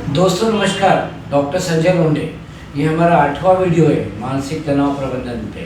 दोस्तों नमस्कार। डॉक्टर संजय लोंढे। ये हमारा 8वां वीडियो है मानसिक तनाव प्रबंधन पे।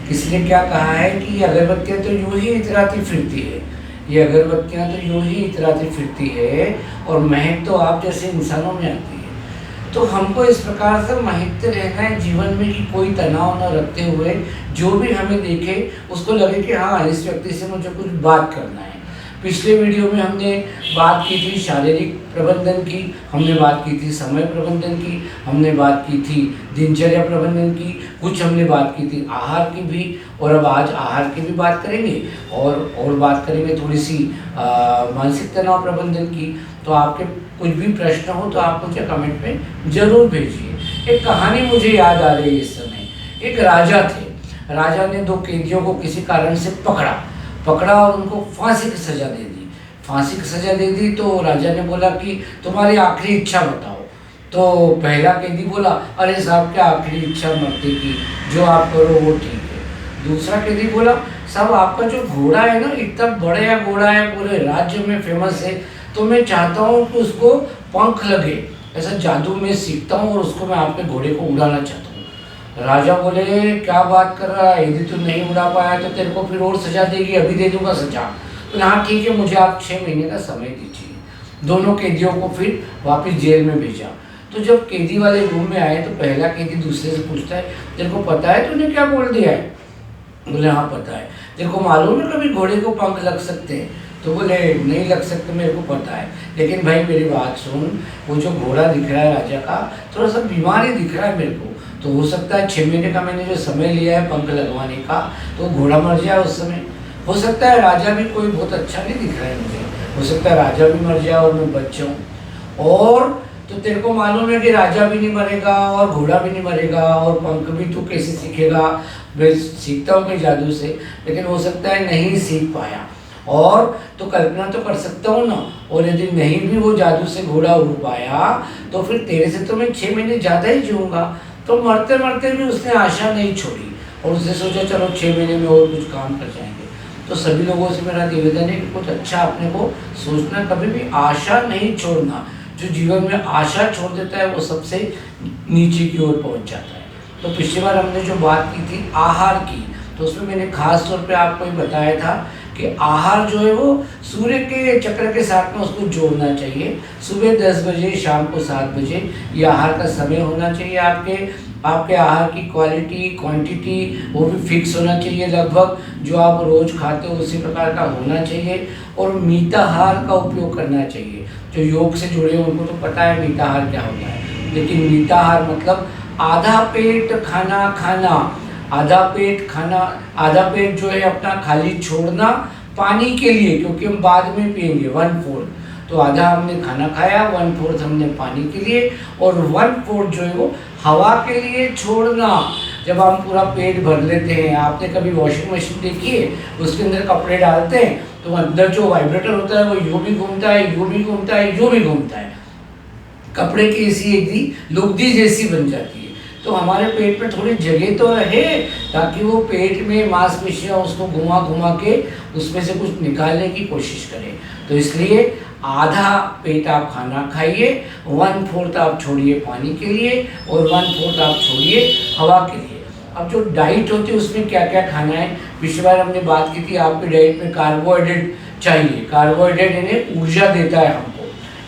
किसी ने क्या कहा है कि ये अगरबत्तियाँ तो यूं ही इतराती फिरती है, ये अगरबत्तियाँ तो यूं ही इतराती फिरती है और महक तो आप जैसे इंसानों में आती है। तो हमको इस प्रकार से महकते रहना है जीवन में कि कोई तनाव न रखते हुए जो भी हमें देखे उसको लगे कि हाँ, इस व्यक्ति से मुझे कुछ बात करना है। पिछले वीडियो में हमने बात की थी शारीरिक प्रबंधन की, हमने बात की थी समय प्रबंधन की, हमने बात की थी दिनचर्या प्रबंधन की, कुछ हमने बात की थी आहार की भी, और अब आज आहार की भी बात करेंगे और बात करेंगे थोड़ी सी मानसिक तनाव प्रबंधन की। तो आपके कुछ भी प्रश्न हो तो आप मुझे कमेंट में ज़रूर भेजिए। एक कहानी मुझे याद आ रही है इस समय। एक राजा थे, राजा ने 2 कैदियों को किसी कारण से पकड़ा और उनको फांसी की सज़ा दे दी। फांसी की सज़ा दे दी तो राजा ने बोला कि तुम्हारी आखिरी इच्छा बताओ। तो पहला कैदी बोला, अरे साहब क्या आखिरी इच्छा मरने की, जो आप करो वो ठीक है। दूसरा कैदी बोला, साहब आपका जो घोड़ा है ना, इतना बड़ा घोड़ा है, पूरे राज्य में फेमस है, तो मैं चाहता हूँ कि उसको पंख लगे, ऐसा जादू में सीखता हूँ और उसको मैं आपके घोड़े को उड़ाना चाहता हूँ। राजा बोले, क्या बात कर रहा है, यदि तू नहीं उड़ा पाया तो तेरे को फिर और सजा देगी, अभी दे दूंगा सजा। तो हाँ ठीक है, मुझे आप 6 महीने का समय दीजिए। दोनों कैदियों को फिर वापस जेल में भेजा। तो जब कैदी वाले रूम में आए तो पहला कैदी दूसरे से पूछता है, तेरे को पता है तूने क्या बोल दिया है? बोले हाँ पता है। तेरे को मालूम है कभी घोड़े को पंख लग सकते हैं? तो बोले नहीं लग सकते, मेरे को पता है, लेकिन भाई मेरी बात सुन, वो जो घोड़ा दिख रहा है राजा का, थोड़ा सा बीमार ही दिख रहा है मेरे को, तो हो सकता है 6 महीने का मैंने जो समय लिया है पंख लगवाने का, तो घोड़ा मर जाए उस समय। हो सकता है राजा भी कोई बहुत अच्छा नहीं दिख रहा है मुझे, हो सकता है राजा भी मर जाए और मैं बच जाऊँ। और तो तेरे को मालूम है कि राजा भी नहीं मरेगा और घोड़ा भी नहीं मरेगा और पंख भी तू कैसे सीखेगा? मैं सीखता हूँ कहीं जादू से, लेकिन हो सकता है नहीं सीख पाया, और तो कल्पना तो कर सकता हूँ ना। और यदि नहीं भी वो जादू से घोड़ा उड़ पाया तो फिर तेरे से तो मैं 6 महीने ज़्यादा ही जीऊँगा। तो मरते मरते भी उसने आशा नहीं छोड़ी और उसने सोचा चलो 6 महीने में और कुछ काम कर जाएंगे। तो सभी लोगों से मेरा निवेदन है कि कुछ अच्छा अपने को सोचना, कभी भी आशा नहीं छोड़ना। जो जीवन में आशा छोड़ देता है वो सबसे नीचे की ओर पहुंच जाता है। तो पिछली बार हमने जो बात की थी आहार की, तो उसमें मैंने खास तौर पे आपको ये बताया था कि आहार जो है वो सूर्य के चक्र के साथ में उसको जोड़ना चाहिए। सुबह 10 बजे, शाम को 7 बजे ये आहार का समय होना चाहिए। आपके आहार की क्वालिटी, क्वांटिटी वो भी फिक्स होना चाहिए, लगभग जो आप रोज़ खाते हो उसी प्रकार का होना चाहिए। और मिताहार का उपयोग करना चाहिए। जो योग से जुड़े हैं उनको तो पता है मिताहार क्या होता है, लेकिन मिताहार मतलब आधा पेट खाना खाना, आधा पेट खाना, आधा पेट जो है अपना खाली छोड़ना पानी के लिए, क्योंकि हम बाद में पिएंगे 1/4। तो आधा हमने खाना खाया, 1/4 हमने पानी के लिए और 1/4 जो है वो हवा के लिए छोड़ना। जब हम पूरा पेट भर लेते हैं, आपने कभी वॉशिंग मशीन देखी है, उसके अंदर कपड़े डालते हैं तो अंदर जो वाइब्रेटर होता है वो यूँ भी घूमता है, यूँ भी घूमता है, यूँ भी घूमता है, कपड़े की ऐसी एक लुगदी जैसी बन जाती है। तो हमारे पेट में थोड़ी जगह तो रहे ताकि वो पेट में मांसपेशियाँ उसको घुमा घुमा के उसमें से कुछ निकालने की कोशिश करें। तो इसलिए आधा पेट आप खाना खाइए, 1/4 आप छोड़िए पानी के लिए और 1/4 आप छोड़िए हवा के लिए। अब जो डाइट होती है उसमें क्या क्या खाना है, पिछली बार हमने बात की थी। आपकी डाइट में कार्बोहाइड्रेट चाहिए। कार्बोहाइड्रेट इन्हें ऊर्जा देता है हमको।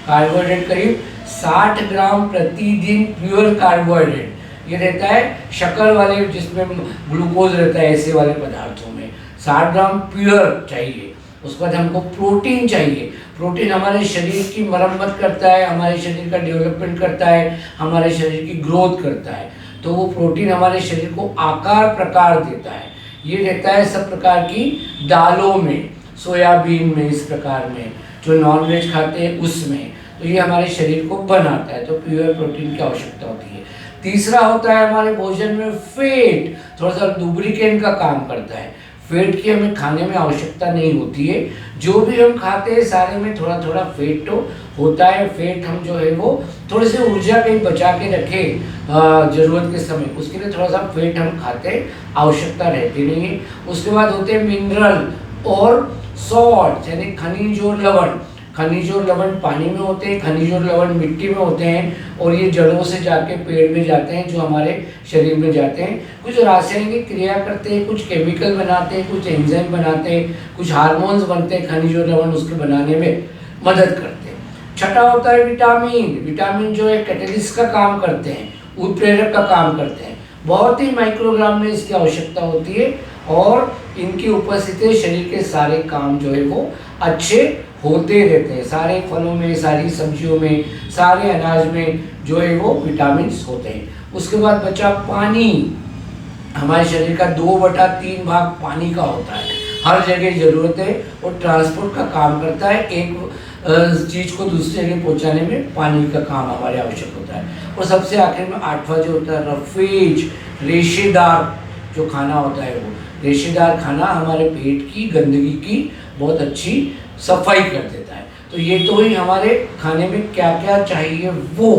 कार्बोहाइड्रेट करीब 60 ग्राम प्रतिदिन प्योर कार्बोहाइड्रेट ये रहता है। शक्कर वाले जिसमें ग्लूकोज रहता है ऐसे वाले पदार्थों में 60 ग्राम प्योर चाहिए। उसके बाद हमको प्रोटीन चाहिए। प्रोटीन हमारे शरीर की मरम्मत करता है, हमारे शरीर का डेवलपमेंट करता है, हमारे शरीर की ग्रोथ करता है। तो वो प्रोटीन हमारे शरीर को आकार प्रकार देता है। ये रहता है सब प्रकार की दालों में, सोयाबीन में, इस प्रकार में, जो नॉनवेज खाते हैं उसमें। तो ये हमारे शरीर को बनाता है, तो प्योर प्रोटीन की आवश्यकता होती है। तीसरा होता है हमारे भोजन में फैट, थोड़ा सा लुब्रिकेंट का काम करता है। फैट की हमें खाने में आवश्यकता नहीं होती है। जो भी हम खाते हैं सारे में थोड़ा थोड़ा फैट तो होता है। फैट हम जो है वो थोड़ी सी ऊर्जा कहीं बचा के रखें ज़रूरत के समय, उसके लिए थोड़ा सा फैट हम खाते हैं, आवश्यकता रहती नहीं है। उसके बाद होते हैं मिनरल और सॉल्ट यानी खनिज और लवण। खनिज और लवण पानी में होते हैं, खनिज और लवण मिट्टी में होते हैं, और ये जड़ों से जाके पेड़ में जाते हैं, जो हमारे शरीर में जाते हैं, कुछ रासायनिक क्रिया करते हैं, कुछ केमिकल बनाते हैं, कुछ एंजाइम बनाते हैं, कुछ हार्मोन्स बनते हैं, खनिज और लवण उसके बनाने में मदद करते हैं। छठा होता है विटामिन। विटामिन जो है कैटेलिस्ट का काम करते हैं, उत्प्रेरक का काम करते हैं। बहुत ही माइक्रोग्राम में इसकी आवश्यकता होती है, और इनकी उपस्थिति शरीर के सारे काम जो है वो अच्छे होते रहते हैं। सारे फलों में, सारी सब्जियों में, सारे अनाज में जो है वो विटामिन होते हैं। उसके बाद बचा पानी। हमारे शरीर का 2/3 भाग पानी का होता है, हर जगह ज़रूरत है, और ट्रांसपोर्ट का काम करता है। एक चीज़ को दूसरी जगह पहुंचाने में पानी का काम हमारे आवश्यक होता है। और सबसे आखिर में 8वां जो होता है रफेज, रेशेदार जो खाना होता है, वो रेशेदार खाना हमारे पेट की गंदगी की बहुत अच्छी सफाई कर देता है। तो ये तो ही हमारे खाने में क्या क्या चाहिए वो।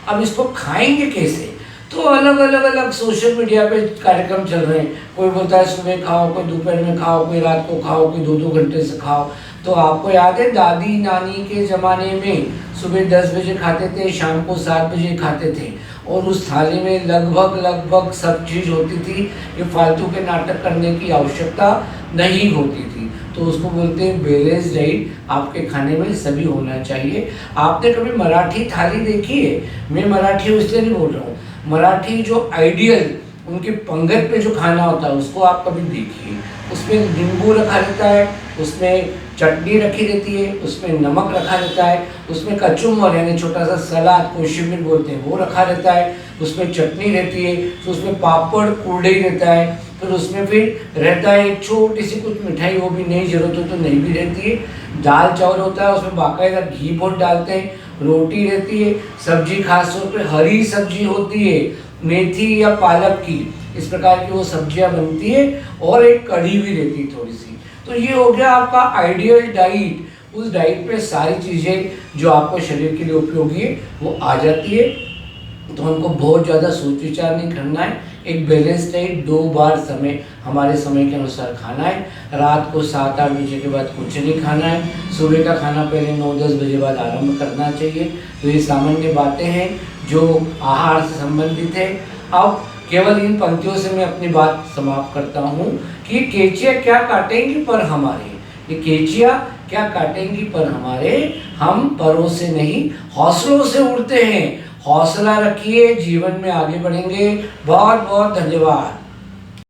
अब इसको खाएंगे कैसे? तो अलग सोशल मीडिया पे कार्यक्रम चल रहे हैं। कोई बोलता है सुबह खाओ, कोई दोपहर में खाओ, कोई रात को खाओ, कोई 2-2 घंटे से खाओ। तो आपको याद है दादी नानी के ज़माने में सुबह 10 बजे खाते थे, शाम को 7 बजे खाते थे, और उस थाली में लगभग सब चीज़ होती थी। ये फालतू के नाटक करने की आवश्यकता नहीं होती थी। तो उसको बोलते हैं बैलेंस डाइट। आपके खाने में सभी होना चाहिए। आपने कभी मराठी थाली देखी है? मैं मराठी इसलिए नहीं बोल रहा हूँ, मराठी जो आइडियल उनके पंगत पे जो खाना होता है उसको आप कभी देखिए। उसमें नींबू रखा रहता है, उसमें चटनी रखी रहती है, उसमें नमक रखा रहता है, उसमें कचुम्बर यानी छोटा सा सलाद कोशिम्बीर बोलते हैं वो रखा रहता है, उसमें चटनी रहती है, तो उसमें पापड़ कूड़े ही रहता है, फिर उसमें फिर रहता है एक छोटी सी कुछ मिठाई, वो भी नहीं ज़रूरत हो तो नहीं भी रहती है। दाल चावल होता है, उसमें बाकायदा घी बहुत डालते हैं, रोटी रहती है, सब्जी खास तौर पे हरी सब्जी होती है, मेथी या पालक की, इस प्रकार की वो सब्जियां बनती है, और एक कढ़ी भी रहती है थोड़ी सी। तो ये हो गया आपका आइडियल डाइट। उस डाइट पे सारी चीज़ें जो आपको शरीर के लिए उपयोगी है वो आ जाती है। तो हमको बहुत ज़्यादा सोच विचार नहीं करना है। एक बैलेंस डाइट 2 बार समय हमारे समय के अनुसार खाना है। रात को 7-8 बजे के बाद कुछ नहीं खाना है। सुबह का खाना पहले 9-10 बजे बाद आरंभ करना चाहिए। तो ये सामान्य बातें हैं जो आहार से संबंधित है। अब केवल इन पंक्तियों से मैं अपनी बात समाप्त करता हूँ कि केचिया क्या काटेंगी पर हमारे, ये केचिया क्या काटेंगी पर हमारे, हम परों से नहीं हौसलों से उड़ते हैं। हौसला रखिए, जीवन में आगे बढ़ेंगे। बहुत बहुत धन्यवाद।